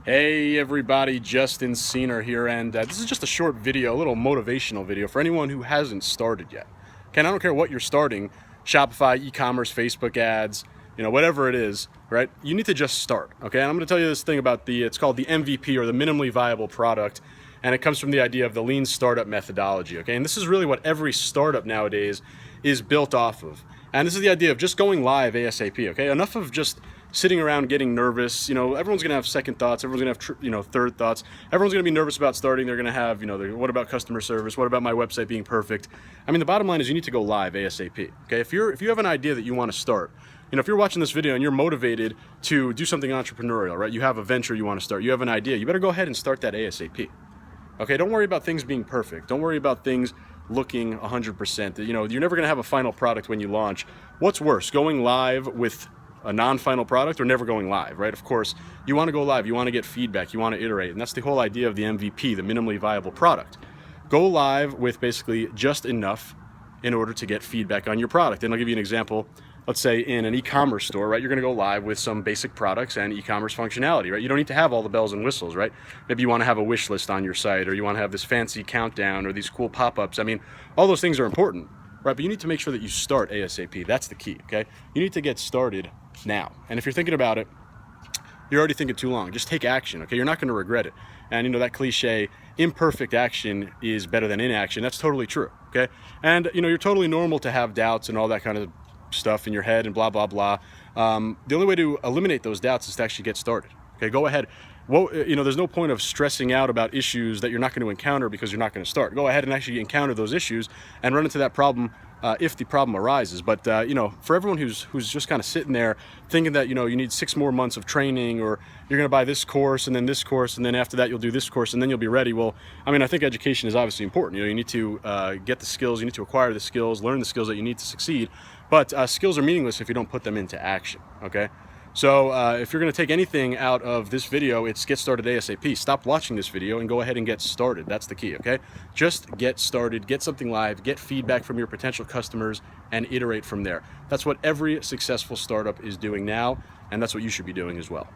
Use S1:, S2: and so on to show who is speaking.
S1: Hey everybody, Justin Cener here, and this is just a short video, a little motivational video for anyone who hasn't started yet. Okay, and I don't care what you're starting, Shopify, e-commerce, Facebook ads, whatever it is, right? You need to just start, okay? And I'm gonna tell you this thing about it's called the MVP, or the minimally viable product, and it comes from the idea of the lean startup methodology, okay? And this is really what every startup nowadays is built off of. And this is the idea of just going live ASAP, okay? Enough of just sitting around getting nervous. Everyone's gonna have second thoughts. Everyone's gonna have third thoughts. Everyone's gonna be nervous about starting. They're gonna have, what about customer service? What about my website being perfect? I mean, the bottom line is you need to go live ASAP. Okay, if you have an idea that you want to start, if you're watching this video and you're motivated to do something entrepreneurial, right? You have a venture you want to start. You have an idea. You better go ahead and start that ASAP. Okay, don't worry about things being perfect. Don't worry about things looking 100%. You're never gonna have a final product when you launch. What's worse, going live with a non-final product or never going live, right? Of course, you want to go live, you want to get feedback, you want to iterate, and that's the whole idea of the MVP, the minimally viable product. Go live with basically just enough in order to get feedback on your product. And I'll give you an example. Let's say in an e-commerce store, right? You're going to go live with some basic products and e-commerce functionality, right? You don't need to have all the bells and whistles, right? Maybe you want to have a wish list on your site, or you want to have this fancy countdown or these cool pop-ups. I mean, all those things are important, right? But you need to make sure that you start ASAP. That's the key, okay? You need to get started now. And if you're thinking about it, you're already thinking too long. Just take action, okay? You're not going to regret it. And that cliche, imperfect action is better than inaction. That's totally true, okay? And you're totally normal to have doubts and all that kind of stuff in your head and blah, blah, blah. The only way to eliminate those doubts is to actually get started, okay? Go ahead. Well, there's no point of stressing out about issues that you're not going to encounter because you're not going to start. Go ahead and actually encounter those issues and run into that problem if the problem arises. But for everyone who's just kind of sitting there thinking that you need 6 more months of training, or you're going to buy this course and then this course, and then after that you'll do this course and then you'll be ready. Well, I mean, I think education is obviously important. You need to get the skills, you need to acquire the skills, learn the skills that you need to succeed. But skills are meaningless if you don't put them into action. Okay. So if you're going to take anything out of this video, it's get started ASAP. Stop watching this video and go ahead and get started. That's the key, okay? Just get started, get something live, get feedback from your potential customers, and iterate from there. That's what every successful startup is doing now, and that's what you should be doing as well.